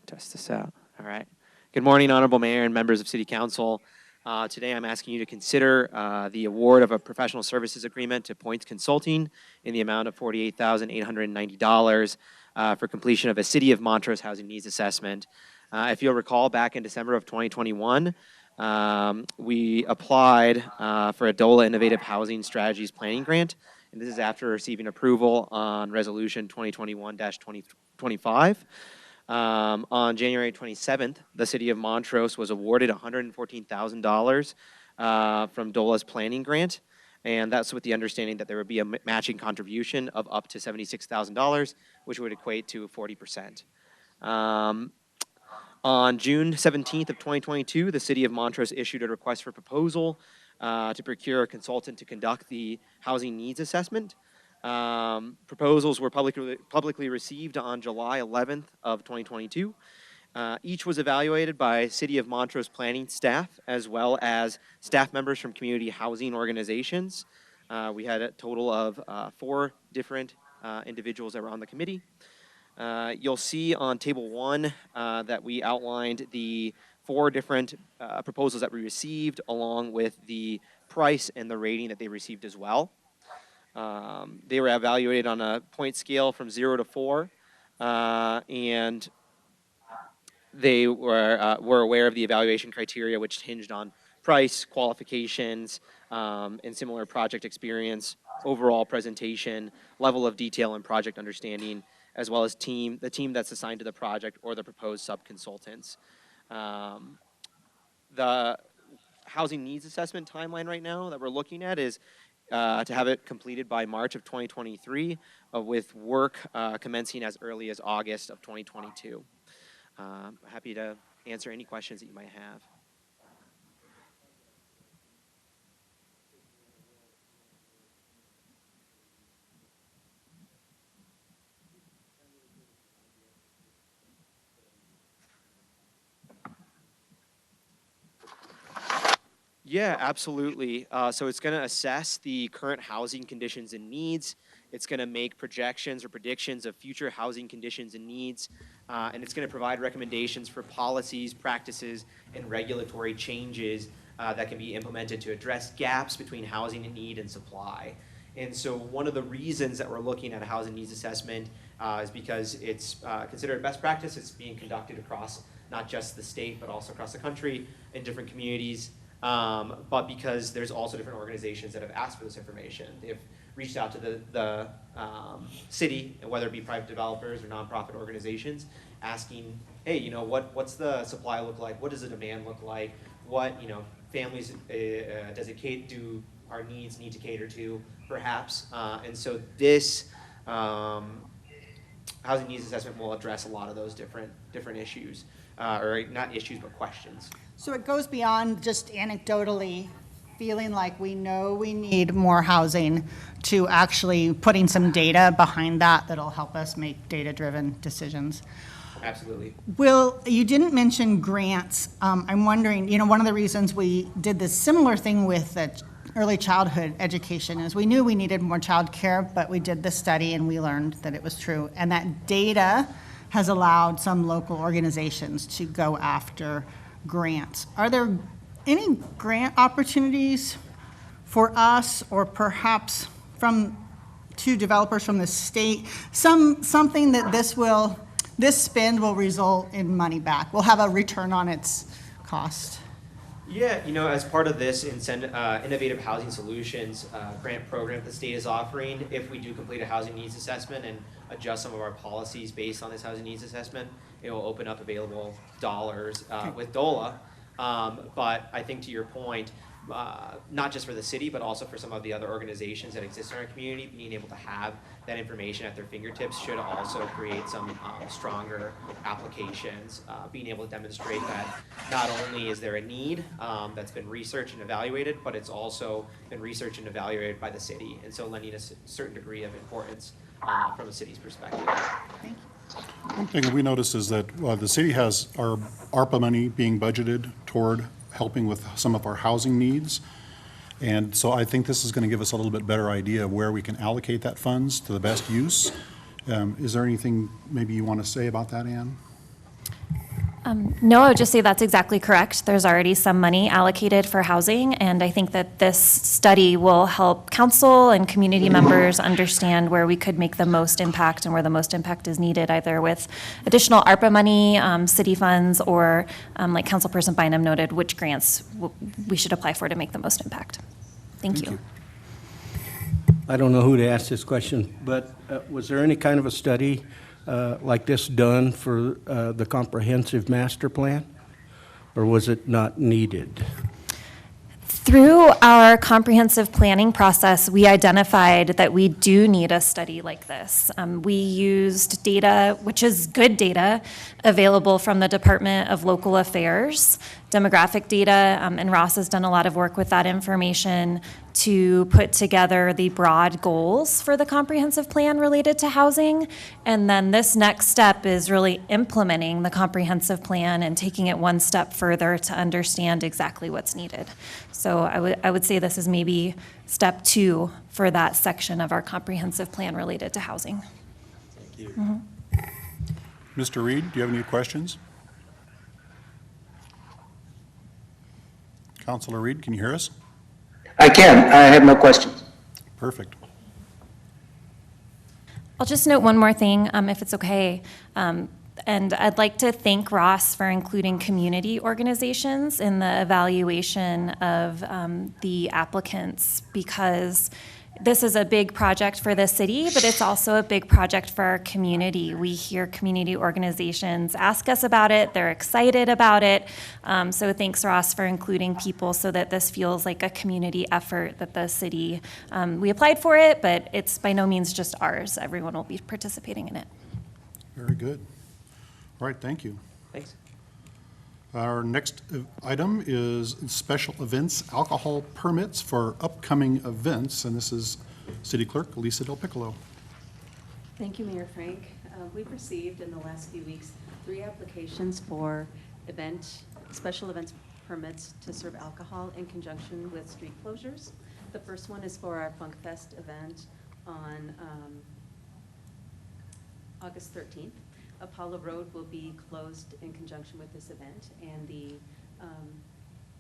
Test this out. All right. Good morning, Honorable Mayor and members of City Council. Today I'm asking you to consider the award of a professional services agreement to Points Consulting in the amount of $48,890 for completion of a City of Montrose housing needs assessment. If you'll recall, back in December of 2021, we applied for a DOLA Innovative Housing Strategies Planning Grant, and this is after receiving approval on Resolution 2021-2025. On January 27th, the City of Montrose was awarded $114,000 from DOLA's planning grant, and that's with the understanding that there would be a matching contribution of up to $76,000, which would equate to 40%. On June 17th of 2022, the City of Montrose issued a request for proposal to procure a consultant to conduct the housing needs assessment. Proposals were publicly received on July 11th of 2022. Each was evaluated by City of Montrose planning staff as well as staff members from community housing organizations. We had a total of 4 different individuals that were on the committee. You'll see on table 1 that we outlined the 4 different proposals that we received, along with the price and the rating that they received as well. They were evaluated on a point scale from 0 to 4, and they were aware of the evaluation criteria, which hinged on price, qualifications, and similar project experience, overall presentation, level of detail and project understanding, as well as the team that's assigned to the project or the proposed sub-consultants. The housing needs assessment timeline right now that we're looking at is to have it completed by March of 2023, with work commencing as early as August of 2022. Happy to answer any questions that you might have. Yeah, absolutely. So it's going to assess the current housing conditions and needs. It's going to make projections or predictions of future housing conditions and needs. And it's going to provide recommendations for policies, practices, and regulatory changes that can be implemented to address gaps between housing and need and supply. And so one of the reasons that we're looking at a housing needs assessment is because it's considered best practice. It's being conducted across not just the state, but also across the country in different communities. But because there's also different organizations that have asked for this information. They've reached out to the city, whether it be private developers or nonprofit organizations, asking, hey, what's the supply look like? What does the demand look like? What, families do our needs need to cater to, perhaps? And so this housing needs assessment will address a lot of those different issues, or not issues, but questions. So it goes beyond just anecdotally feeling like we know we need more housing to actually putting some data behind that'll help us make data-driven decisions. Absolutely. Will, you didn't mention grants. I'm wondering, one of the reasons we did this similar thing with the early childhood education is we knew we needed more child care, but we did the study and we learned that it was true. And that data has allowed some local organizations to go after grants. Are there any grant opportunities for us, or perhaps to developers from the state, something that this spend will result in money back, will have a return on its cost? Yeah, as part of this Innovative Housing Solutions grant program the state is offering, if we do complete a housing needs assessment and adjust some of our policies based on this housing needs assessment, it will open up available dollars with DOLA. But I think to your point, not just for the city, but also for some of the other organizations that exist in our community, being able to have that information at their fingertips should also create some stronger applications, being able to demonstrate that not only is there a need that's been researched and evaluated, but it's also been researched and evaluated by the city, and so lending a certain degree of importance from the city's perspective. Thank you. One thing we noticed is that the city has our ARPA money being budgeted toward helping with some of our housing needs. And so I think this is going to give us a little bit better idea of where we can allocate that funds to the best use. Is there anything maybe you want to say about that, Ann? No, I would just say that's exactly correct. There's already some money allocated for housing, and I think that this study will help council and community members understand where we could make the most impact and where the most impact is needed, either with additional ARPA money, city funds, or like Councilperson Bynum noted, which grants we should apply for to make the most impact. Thank you. I don't know who to ask this question, but was there any kind of a study like this done for the comprehensive master plan, or was it not needed? Through our comprehensive planning process, we identified that we do need a study like this. We used data, which is good data, available from the Department of Local Affairs, demographic data, and Ross has done a lot of work with that information to put together the broad goals for the comprehensive plan related to housing. And then this next step is really implementing the comprehensive plan and taking it one step further to understand exactly what's needed. So I would say this is maybe step 2 for that section of our comprehensive plan related to housing. Thank you. Mm-hmm. Mr. Reed, do you have any questions? Councilor Reed, can you hear us? I can. I have no questions. Perfect. I'll just note one more thing, if it's okay. And I'd like to thank Ross for including community organizations in the evaluation of the applicants, because this is a big project for the city, but it's also a big project for our community. We hear community organizations ask us about it. They're excited about it. So thanks, Ross, for including people so that this feels like a community effort that the city, we applied for it, but it's by no means just ours. Everyone will be participating in it. Very good. All right, thank you. Thanks. Our next item is special events alcohol permits for upcoming events, and this is City Clerk Lisa Del Piccolo. Thank you, Mayor Frank. We've received in the last few weeks 3 applications for special events permits to serve alcohol in conjunction with street closures. The first one is for our Funk Fest event on August 13th. Apollo Road will be closed in conjunction with this event, and the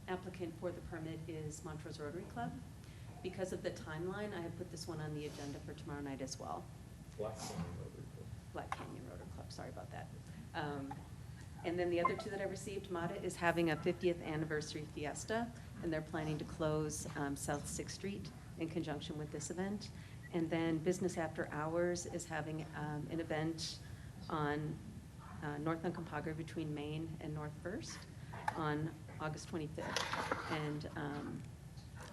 applicant for the permit is Montrose Rotary Club. Because of the timeline, I have put this one on the agenda for tomorrow night as well. Black Canyon Rotary Club, sorry about that. And then the other 2 that I received, MATA is having a 50th anniversary fiesta, and they're planning to close South 6th Street in conjunction with this event. And then Business After Hours is having an event on North Uncompahgre between Main and North First on August 25th. And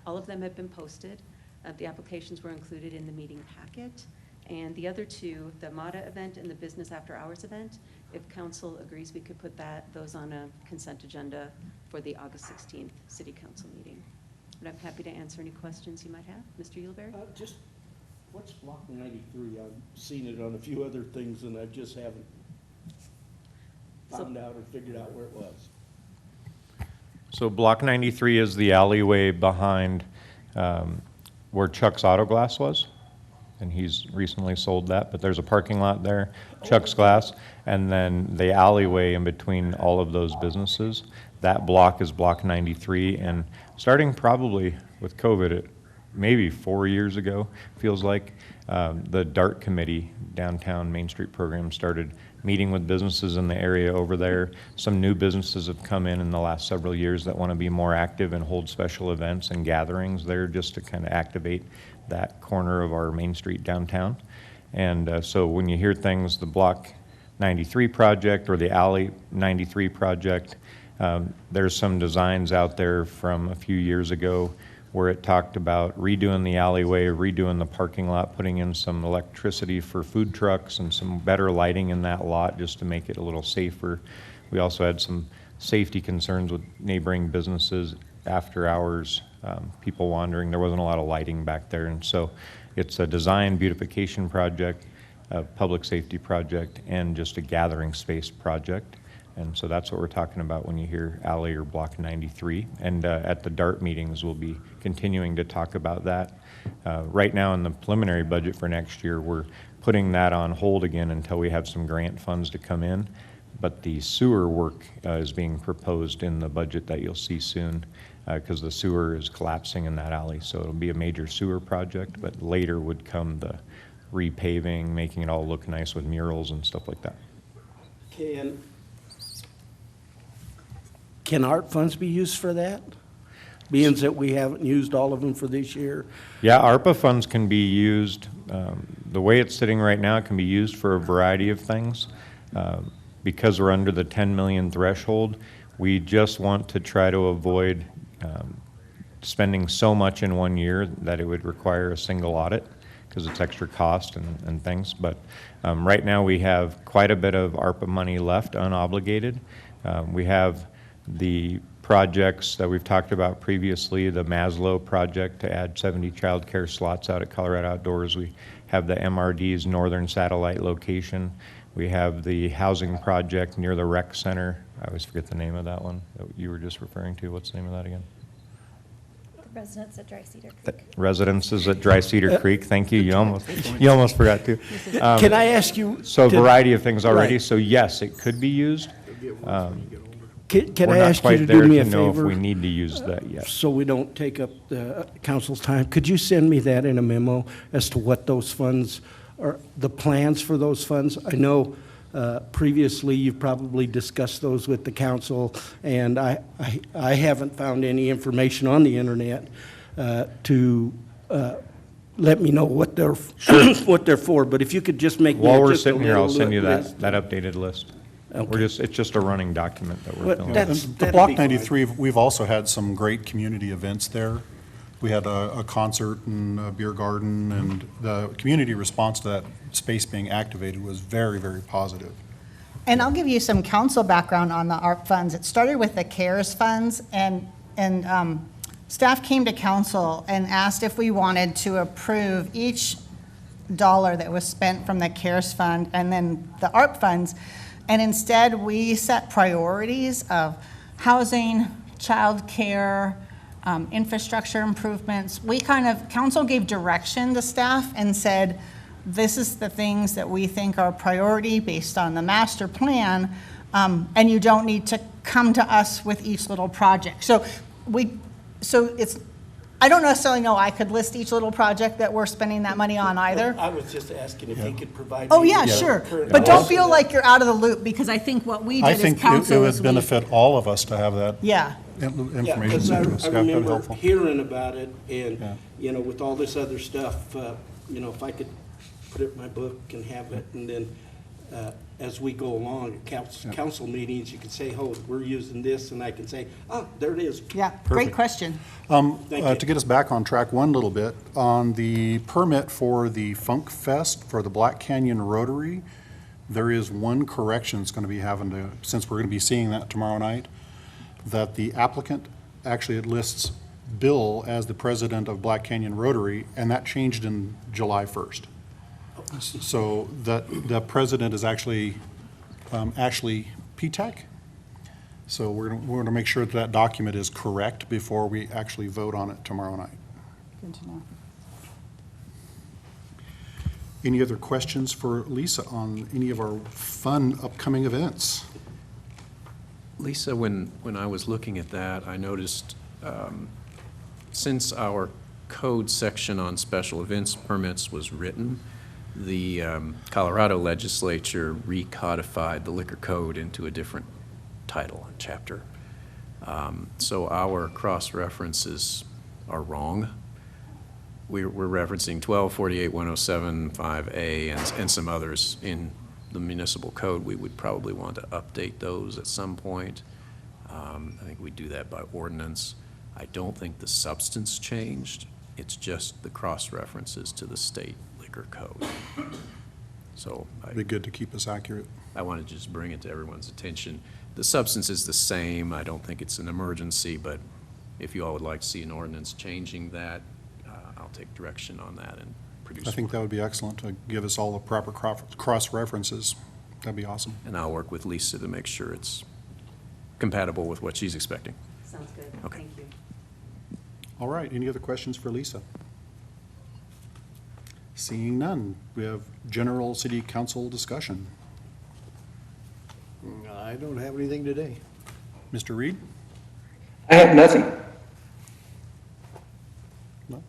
all of them have been posted. The applications were included in the meeting packet. And the other 2, the MATA event and the Business After Hours event, if council agrees, we could put those on a consent agenda for the August 16th City Council meeting. But I'm happy to answer any questions you might have. Mr. Uleberry? Just what's Block 93? I've seen it on a few other things, and I just haven't found out or figured out where it was. So Block 93 is the alleyway behind where Chuck's Auto Glass was, and he's recently sold that, but there's a parking lot there, Chuck's Glass, and then the alleyway in between all of those businesses. That block is Block 93, and starting probably with COVID, maybe 4 years ago, feels like, the DART committee, Downtown Main Street Program, started meeting with businesses in the area over there. Some new businesses have come in the last several years that want to be more active and hold special events and gatherings there just to kind of activate that corner of our Main Street downtown. And so when you hear things, the Block 93 project or the Alley 93 project, there's some designs out there from a few years ago where it talked about redoing the alleyway, redoing the parking lot, putting in some electricity for food trucks and some better lighting in that lot just to make it a little safer. We also had some safety concerns with neighboring businesses after hours, people wandering. There wasn't a lot of lighting back there, and so it's a design beautification project, a public safety project, and just a gathering space project. And so that's what we're talking about when you hear Alley or Block 93. And at the DART meetings, we'll be continuing to talk about that. Right now in the preliminary budget for next year, we're putting that on hold again until we have some grant funds to come in. But the sewer work is being proposed in the budget that you'll see soon, because the sewer is collapsing in that alley. So it'll be a major sewer project, but later would come the repaving, making it all look nice with murals and stuff like that. Can art funds be used for that? Being that we haven't used all of them for this year? Yeah, ARPA funds can be used, the way it's sitting right now, it can be used for a variety of things. Because we're under the 10 million threshold, we just want to try to avoid spending so much in one year that it would require a single audit, because it's extra cost and things. But right now we have quite a bit of ARPA money left unobligated. We have the projects that we've talked about previously, the Maslow project to add 70 child care slots out at Colorado Outdoors. We have the MRD's Northern Satellite location. We have the housing project near the rec center. I always forget the name of that one that you were just referring to. What's the name of that again? Residents at Dry Cedar Creek. Residences at Dry Cedar Creek. Thank you. You almost forgot to. Can I ask you? So a variety of things already. Right. So yes, it could be used. Can We're I not ask you quite to there do me a to know if favor? we need to use that yet. So we don't take up the council's time, could you send me that in a memo as to what those funds are, the plans for those funds? I know previously you've probably discussed those with the council, and I haven't found any information on the internet to let me know what they're what they're for. But if you could just make me While we're just a sitting here, I'll little send you list. that updated list. Okay. It's just a running document that we're But filling. that's- The that'd Block be fine. 93, we've also had some great community events there. We had a concert and a beer garden, and the community response to that space being activated was very, very positive. And I'll give you some council background on the ARP funds. It started with the CARES funds, and staff came to council and asked if we wanted to approve each dollar that was spent from the CARES fund and then the ARP funds. And instead, we set priorities of housing, childcare, infrastructure improvements. Council gave direction to staff and said, this is the things that we think are a priority based on the master plan, and you don't need to come to us with each little project. I don't necessarily know I could list each little project that we're spending that money on either. I was just asking if he could provide. Oh, me yeah, with the sure. current But don't list. feel like you're out of the loop, because I think what we I did as think council it is would we. benefit all of us to have that Yeah, Yeah, information. because I sent to us. Yeah, that'd be remember helpful. hearing about it, and, Yeah. with all this other stuff, if I could put it in my book and have it, and then as we go along, at council meetings, you can say, oh, we're using this, and I can say, oh, there it is. yeah, great Perfect. question. Thank you. To get us back on track one little bit, on the permit for the Funk Fest for the Black Canyon Rotary, there is one correction that's going to be having to, since we're going to be seeing that tomorrow night, that the applicant, actually it lists Bill as the president of Black Canyon Rotary, and that changed in July 1st. So the president is actually Ashley Petek. So we're going to make sure that that document is correct before we actually vote on it tomorrow night. Good to know. Any other questions for Lisa on any of our fun upcoming events? Lisa, when I was looking at that, I noticed since our code section on special events permits was written, the Colorado legislature recodified the liquor code into a different title and chapter. So our cross-references are wrong. We're referencing 1248-107-5A and some others in the municipal code. We would probably want to update those at some point. I think we do that by ordinance. I don't think the substance changed. It's just the cross-references to the state liquor code. So It'd be good to keep us accurate. I want to just bring it to everyone's attention. The substance is the same. I don't think it's an emergency, but if you all would like to see an ordinance changing that, I'll take direction on that and produce I think that one. would be excellent to give us all the proper cross-references. That'd be awesome. And I'll work with Lisa to make sure it's compatible with what she's expecting. Sounds good. Okay. Thank you. All right, any other questions for Lisa? Seeing none, we have general city council discussion. I don't have anything today. Mr. Reed? I have nothing. No?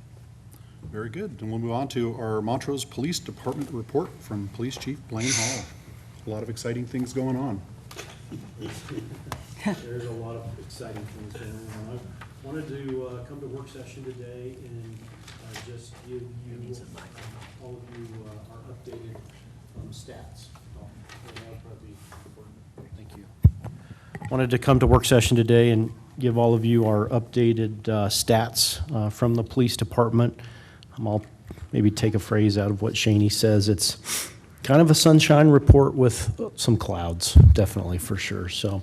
Very good. And we'll move on to our Montrose Police Department report from Police Chief Blaine Hall. A lot of exciting things going on. There's a lot of exciting things going on. I wanted to come to work session today and just give you, all of you, our updated stats. That'll probably be important. Thank you. Wanted to come to work session today and give all of you our updated stats from the police department. I'll maybe take a phrase out of what Shaney says. It's kind of a sunshine report with some clouds, definitely, for sure. So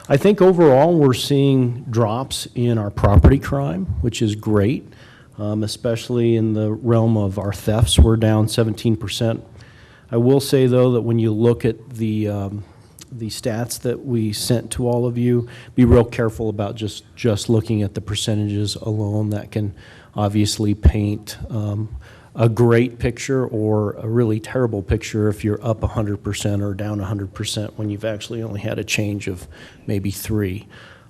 I think overall we're seeing drops in our property crime, which is great, especially in the realm of our thefts. We're down 17%. I will say, though, that when you look at the stats that we sent to all of you, be real careful about just looking at the percentages alone. That can obviously paint a great picture or a really terrible picture if you're up 100% or down 100% when you've actually only had a change of maybe 3.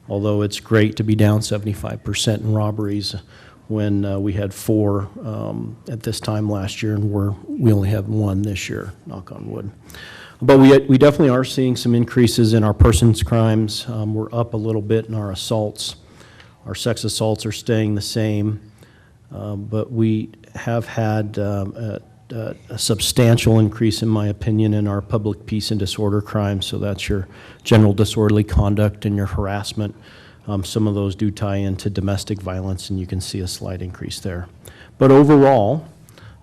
Although it's great to be down 75% in robberies when we had 4 at this time last year, and we only have 1 this year, knock on wood. But we definitely are seeing some increases in our persons crimes. We're up a little bit in our assaults. Our sex assaults are staying the same, but we have had a substantial increase, in my opinion, in our public peace and disorder crimes. So that's your general disorderly conduct and your harassment. Some of those do tie into domestic violence, and you can see a slight increase there. But overall,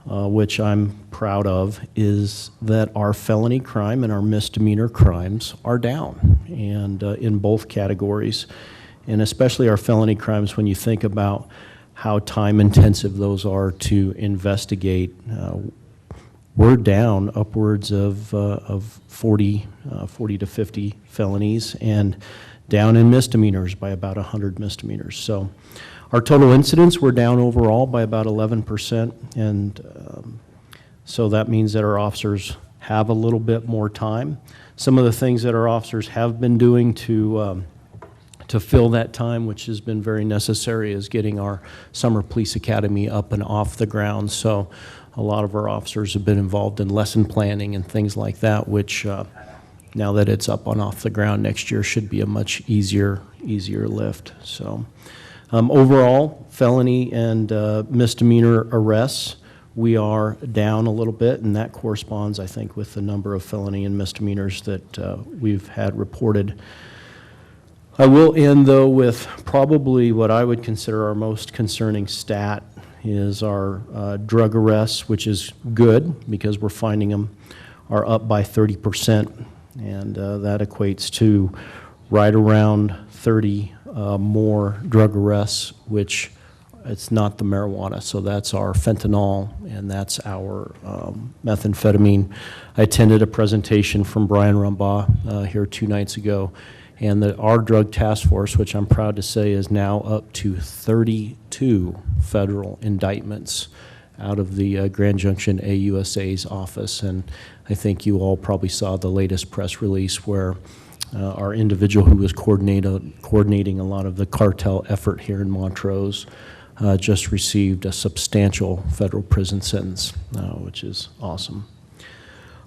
which I'm proud of, is that our felony crime and our misdemeanor crimes are down, and in both categories, and especially our felony crimes. When you think about how time intensive those are to investigate, we're down upwards of 40 to 50 felonies, and down in misdemeanors by about 100 misdemeanors. So our total incidents were down overall by about 11%, and so that means that our officers have a little bit more time. Some of the things that our officers have been doing to fill that time, which has been very necessary, is getting our summer police academy up and off the ground. So a lot of our officers have been involved in lesson planning and things like that, which now that it's up and off the ground next year should be a much easier lift. So overall, felony and misdemeanor arrests, we are down a little bit, and that corresponds, I think, with the number of felony and misdemeanors that we've had reported. I will end, though, with probably what I would consider our most concerning stat is our drug arrests, which is good because we're finding them are up by 30%, and that equates to right around 30 more drug arrests, which it's not the marijuana, so that's our fentanyl and that's our methamphetamine. I attended a presentation from Brian Rumbaugh here 2 nights ago, and our drug task force, which I'm proud to say is now up to 32 federal indictments out of the Grand Junction AUSA's office. And I think you all probably saw the latest press release where our individual who was coordinating a lot of the cartel effort here in Montrose just received a substantial federal prison sentence, which is awesome.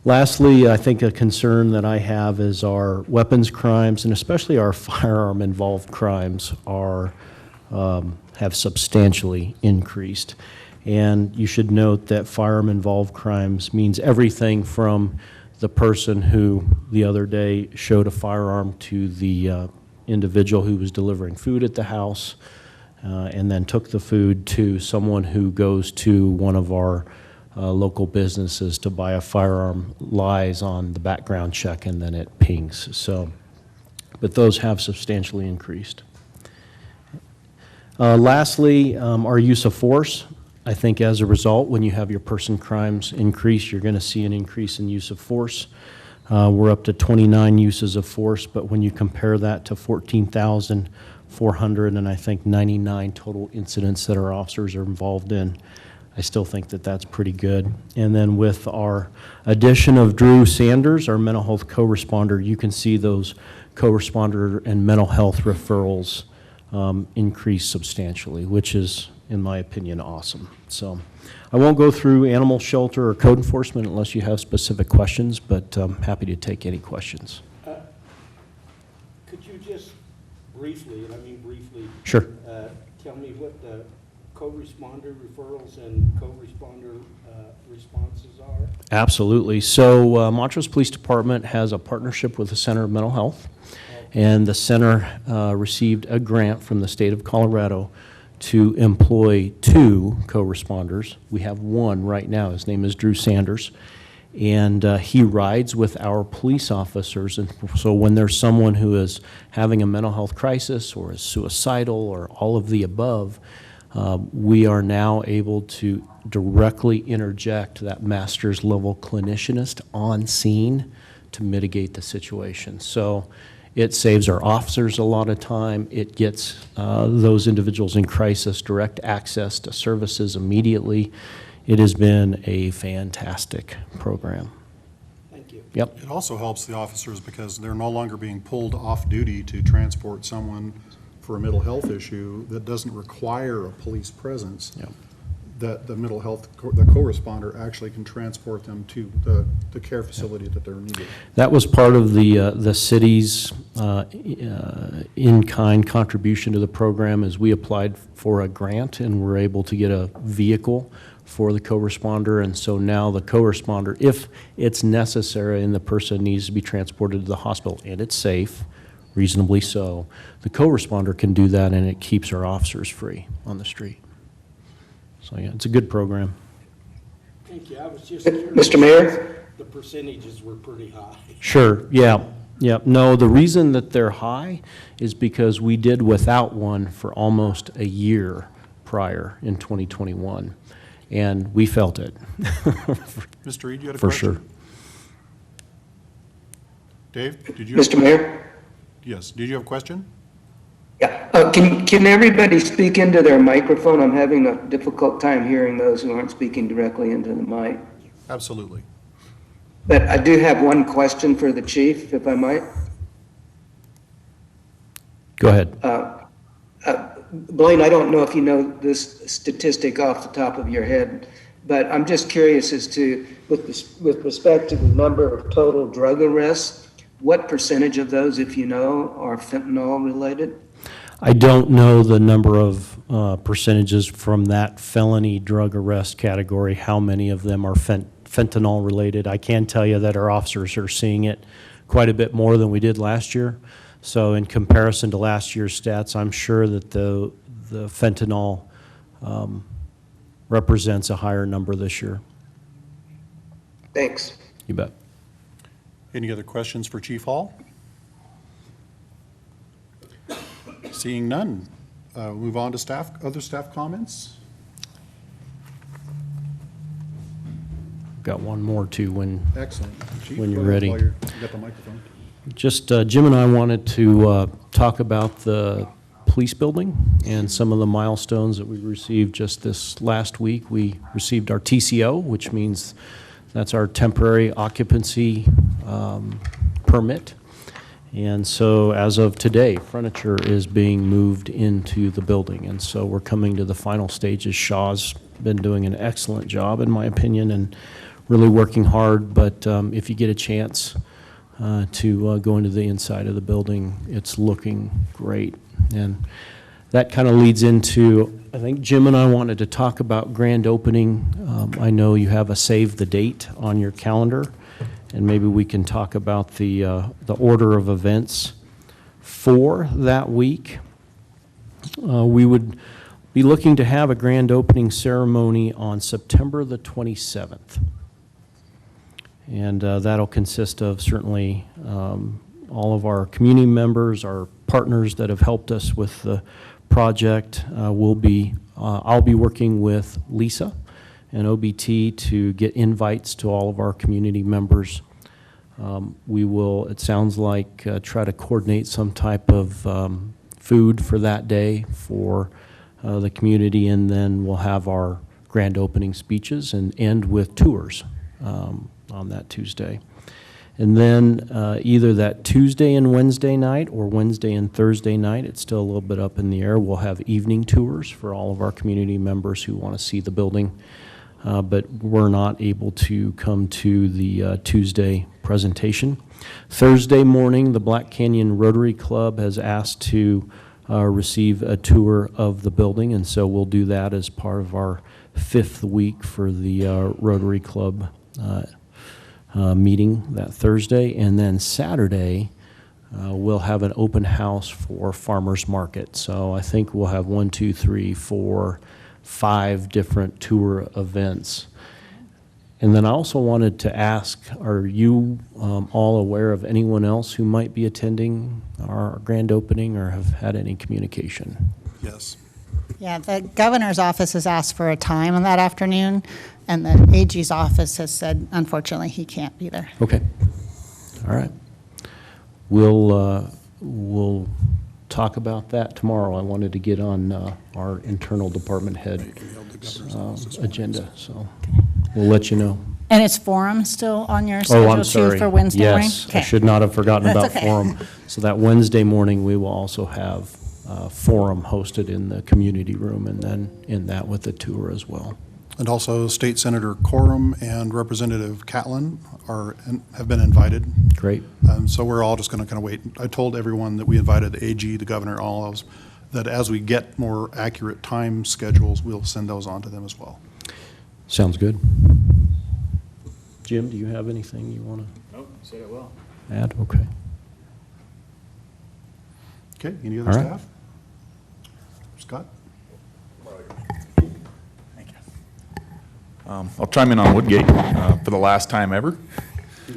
Lastly, I think a concern that I have is our weapons crimes, and especially our firearm-involved crimes have substantially increased. And you should note that firearm-involved crimes means everything from the person who the other day showed a firearm to the individual who was delivering food at the house and then took the food, to someone who goes to one of our local businesses to buy a firearm, lies on the background check, and then it pings. So, but those have substantially increased. Lastly, our use of force. I think as a result, when you have your person crimes increase, you're going to see an increase in use of force. We're up to 29 uses of force, but when you compare that to 14,400 and I think 99 total incidents that our officers are involved in, I still think that that's pretty good. And then with our addition of Drew Sanders, our mental health co-responder, you can see those co-responder and mental health referrals increase substantially, which is, in my opinion, awesome. So I won't go through animal shelter or code enforcement unless you have specific questions, but I'm happy to take any questions. Could you just briefly, and I mean briefly, Sure. Tell me what the co-responder referrals and co-responder responses are? Absolutely. So Montrose Police Department has a partnership with the Center of Mental Health, and the center received a grant from the state of Colorado to employ 2 co-responders. We have one right now. His name is Drew Sanders, and he rides with our police officers. And so when there's someone who is having a mental health crisis or is suicidal or all of the above, we are now able to directly interject that master's level clinicianist on scene to mitigate the situation. So it saves our officers a lot of time. It gets those individuals in crisis direct access to services immediately. It has been a fantastic program. Thank you. Yep. It also helps the officers because they're no longer being pulled off duty to transport someone for a mental health issue that doesn't require a police presence. Yep. That the mental health, the co-responder actually can transport them to the care facility that they're needed. That was part of the city's in-kind contribution to the program, as we applied for a grant and were able to get a vehicle for the co-responder. And so now the co-responder, if it's necessary and the person needs to be transported to the hospital and it's safe, reasonably so, the co-responder can do that, and it keeps our officers free on the street. So yeah, it's a good program. Thank you. I was just curious. Mr. Mayor? The percentages were pretty high. Sure, yeah. Yeah, no, the reason that they're high is because we did without one for almost a year prior in 2021, and we felt it. Mr. Reed, you had a For question? sure. Dave, did you? Mr. Mayor? Yes, did you have a question? Yeah. Can everybody speak into their microphone? I'm having a difficult time hearing those who aren't speaking directly into the mic. Absolutely. But I do have one question for the chief, if I might. Go ahead. Blaine, I don't know if you know this statistic off the top of your head, but I'm just curious as to, with respect to the number of total drug arrests, what percentage of those, if you know, are fentanyl related? I don't know the number of percentages from that felony drug arrest category, how many of them are fentanyl related. I can tell you that our officers are seeing it quite a bit more than we did last year. So in comparison to last year's stats, I'm sure that the fentanyl represents a higher number this year. Thanks. You bet. Any other questions for Chief Hall? Seeing none, we'll move on to other staff comments. Got one more too when Excellent. Chief, When you're go ahead ready. while you got the microphone. just Jim and I wanted to talk about the police building and some of the milestones that we received just this last week. We received our TCO, which means that's our temporary occupancy permit. And so as of today, furniture is being moved into the building. And so we're coming to the final stages. Shaw's been doing an excellent job, in my opinion, and really working hard. But if you get a chance to go into the inside of the building, it's looking great. And that kind of leads into, I think Jim and I wanted to talk about grand opening. I know you have a save the date on your calendar, and maybe we can talk about the order of events for that week. We would be looking to have a grand opening ceremony on September the 27th. And that'll consist of certainly all of our community members, our partners that have helped us with the project. I'll be working with Lisa and OBT to get invites to all of our community members. We will, it sounds like, try to coordinate some type of food for that day for the community, and then we'll have our grand opening speeches and end with tours on that Tuesday. And then either that Tuesday and Wednesday night or Wednesday and Thursday night, it's still a little bit up in the air, we'll have evening tours for all of our community members who want to see the building. But we're not able to come to the Tuesday presentation. Thursday morning, the Black Canyon Rotary Club has asked to receive a tour of the building, and so we'll do that as part of our 5th week for the Rotary Club meeting that Thursday. And then Saturday, we'll have an open house for farmers market. So I think we'll have 1, 2, 3, 4, 5 different tour events. And then I also wanted to ask, are you all aware of anyone else who might be attending our grand opening or have had any communication? Yes. Yeah, the governor's office has asked for a time on that afternoon, and the AG's office has said, unfortunately, he can't be there. Okay. All right. We'll talk about that tomorrow. I wanted to get on our internal department head agenda, so we'll let you know. And is forum still on your Oh, schedule I'm too sorry. for Wednesday morning? Yes, I Okay. should not have forgotten That's about okay. forum. So that Wednesday morning, we will also have forum hosted in the community room, and then in that with a tour as well. And also State Senator Corum and Representative Catlin have been invited. Great. So we're all just going to kind of wait. I told everyone that we invited the AG, the governor, all those, that as we get more accurate time schedules, we'll send those on to them as well. Sounds good. Jim, do you have anything you want to? Nope, you said it well. Add? Okay. Okay, any other All right. staff? Scott? Thank you. I'll chime in on Woodgate for the last time ever.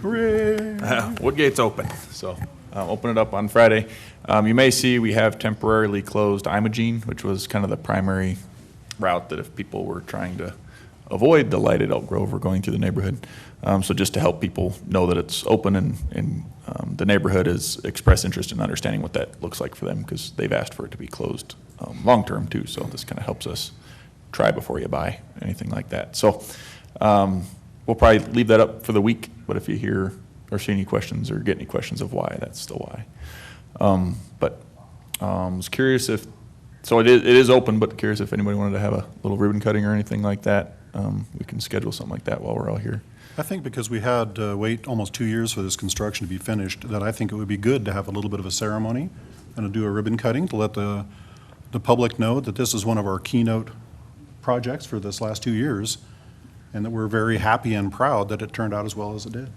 Hooray! Woodgate's open, so open it up on Friday. You may see we have temporarily closed Imogene, which was kind of the primary route that if people were trying to avoid the lighted Elk Grove or going through the neighborhood. So just to help people know that it's open and the neighborhood has expressed interest in understanding what that looks like for them because they've asked for it to be closed long-term too. So this kind of helps us try before you buy, anything like that. So we'll probably leave that up for the week, but if you hear or see any questions or get any questions of why, that's the why. But I was curious if, so it is open, but curious if anybody wanted to have a little ribbon cutting or anything like that. We can schedule something like that while we're all here. I think because we had to wait almost 2 years for this construction to be finished, that I think it would be good to have a little bit of a ceremony and to do a ribbon cutting to let the public know that this is one of our keynote projects for this last 2 years, and that we're very happy and proud that it turned out as well as it did.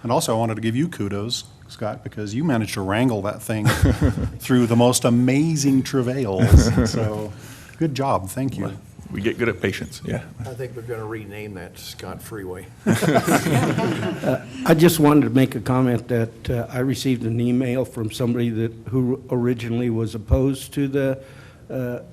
And also, I wanted to give you kudos, Scott, because you managed to wrangle that thing through the most amazing travails. So, good job. Thank you. We get good at patience, yeah. I think we're going to rename that Scott Freeway. I just wanted to make a comment that I received an email from somebody who originally was opposed to the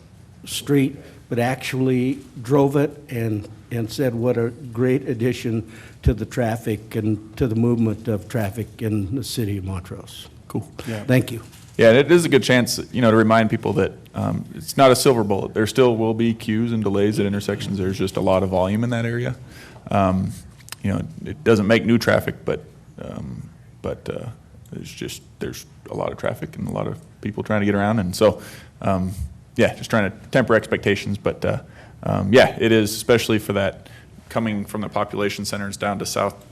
street, but actually drove it and said what a great addition to the traffic and to the movement of traffic in the city of Montrose. Cool. Yeah. Thank you. Yeah, and it is a good chance, to remind people that it's not a silver bullet. There still will be queues and delays at intersections. There's just a lot of volume in that area. It doesn't make new traffic, but there's a lot of traffic and a lot of people trying to get around. And so, just trying to temper expectations. But it is, especially for that coming from the population centers down to South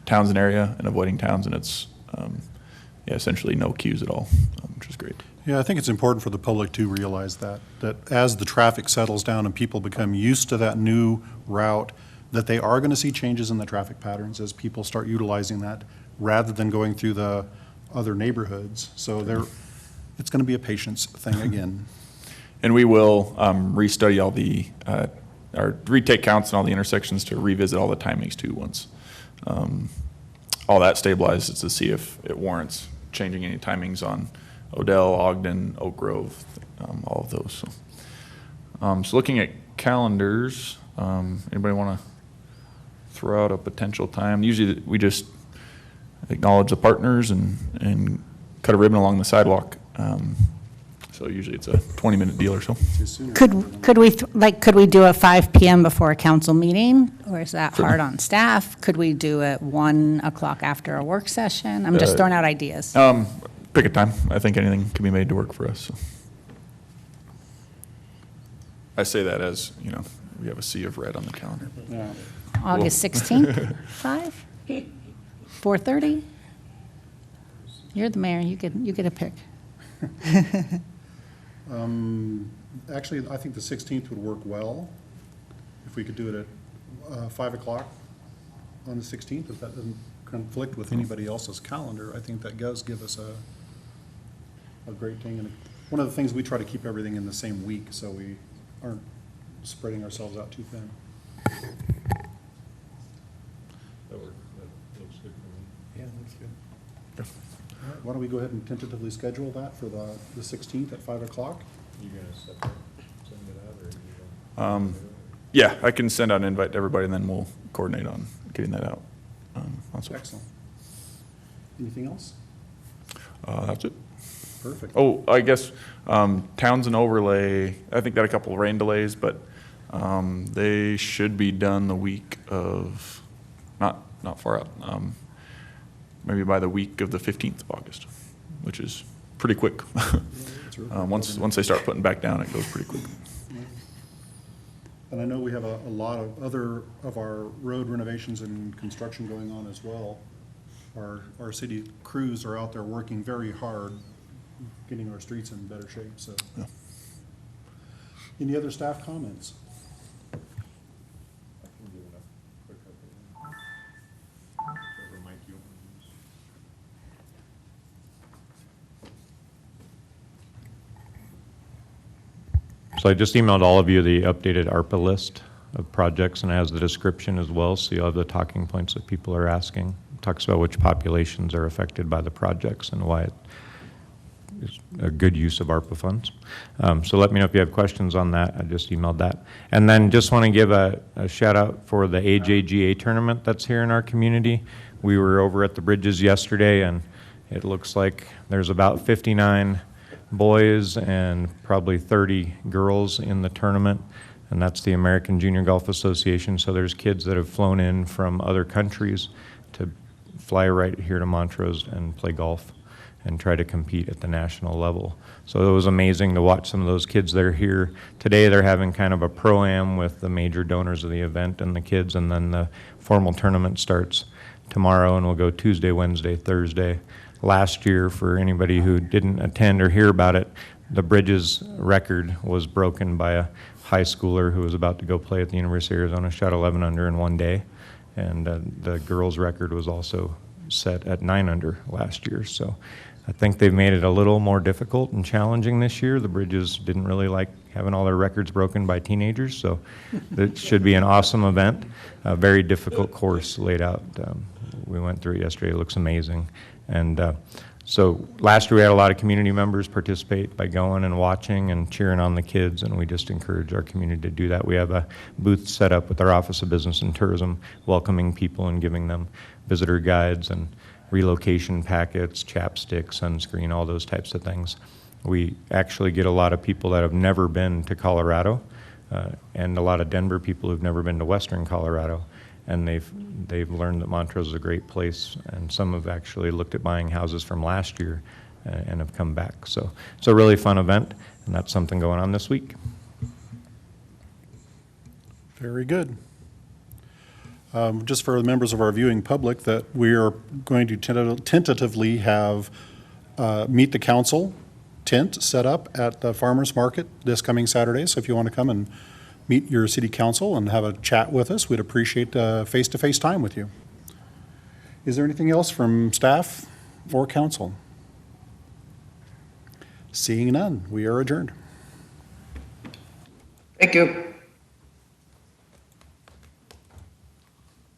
Townsend area and avoiding Townsend. It's essentially no queues at all, which is great. Yeah, I think it's important for the public to realize that as the traffic settles down and people become used to that new route, that they are going to see changes in the traffic patterns as people start utilizing that rather than going through the other neighborhoods. So it's going to be a patience thing again. And we will restudy all the, or retake counts and all the intersections to revisit all the timings too once all that stabilizes to see if it warrants changing any timings on Odell, Ogden, Oak Grove, all of those. So looking at calendars, anybody want to throw out a potential time? Usually we just acknowledge the partners and cut a ribbon along the sidewalk. So usually it's a 20-minute deal or so. Could we do a 5 PM before a council meeting? Or is that hard on staff? Could we do it 1 o'clock after a work session? I'm just throwing out ideas. Pick a time. I think anything can be made to work for us. So. I say that as, you know, we have a sea of red on the calendar. Yeah. August 16th, 5? 4:30? You're the mayor, you get a pick. Actually, I think the 16th would work well, if we could do it at 5 o'clock on the 16th, if that doesn't conflict with anybody else's calendar. I think that does give us a great thing. And one of the things, we try to keep everything in the same week, so we aren't spreading ourselves out too thin. That looks good for me. Yeah, that's good. All right, why don't we go ahead and tentatively schedule that for the 16th at 5 o'clock? You gonna send it out, or you Yeah, I can send out an invite to everybody, and then we'll coordinate on getting that out. Excellent. Anything else? That's it. Perfect. Oh, I guess Townsend Overlay, I think got a couple of rain delays, but they should be done the week of, not far out, maybe by the week of the 15th of August, which is pretty quick. Once they start putting back down, it goes pretty quick. And I know we have a lot of other of our road renovations and construction going on as well. Our city crews are out there working very hard, getting our streets in better shape, so. Yeah. Any other staff comments? So I just emailed all of you the updated ARPA list of projects, and it has the description as well, so you'll have the talking points that people are asking. It talks about which populations are affected by the projects and why it is a good use of ARPA funds. So let me know if you have questions on that. I just emailed that. And then just want to give a shout out for the AJGA tournament that's here in our community. We were over at the Bridges yesterday, and it looks like there's about 59 boys and probably 30 girls in the tournament, and that's the American Junior Golf Association. So there's kids that have flown in from other countries to fly right here to Montrose and play golf and try to compete at the national level. So it was amazing to watch some of those kids that are here. Today they're having kind of a pro-am with the major donors of the event and the kids, and then the formal tournament starts tomorrow and will go Tuesday, Wednesday, Thursday. Last year, for anybody who didn't attend or hear about it, the Bridges record was broken by a high schooler who was about to go play at the University of Arizona, shot 11 under in one day. And the girls' record was also set at 9 under last year. So I think they've made it a little more difficult and challenging this year. The Bridges didn't really like having all their records broken by teenagers, so it should be an awesome event. A very difficult course laid out. We went through it yesterday. It looks amazing. And so last year we had a lot of community members participate by going and watching and cheering on the kids, and we just encourage our community to do that. We have a booth set up with our Office of Business and Tourism, welcoming people and giving them visitor guides and relocation packets, chapstick, sunscreen, all those types of things. We actually get a lot of people that have never been to Colorado, and a lot of Denver people who've never been to Western Colorado. And they've learned that Montrose is a great place, and some have actually looked at buying houses from last year and have come back. So it's a really fun event, and that's something going on this week. Very good. Just for the members of our viewing public, that we are going to tentatively have Meet the Council tent set up at the Farmers Market this coming Saturday. So if you want to come and meet your city council and have a chat with us, we'd appreciate face-to-face time with you. Is there anything else from staff or council? Seeing none, we are adjourned. Thank you.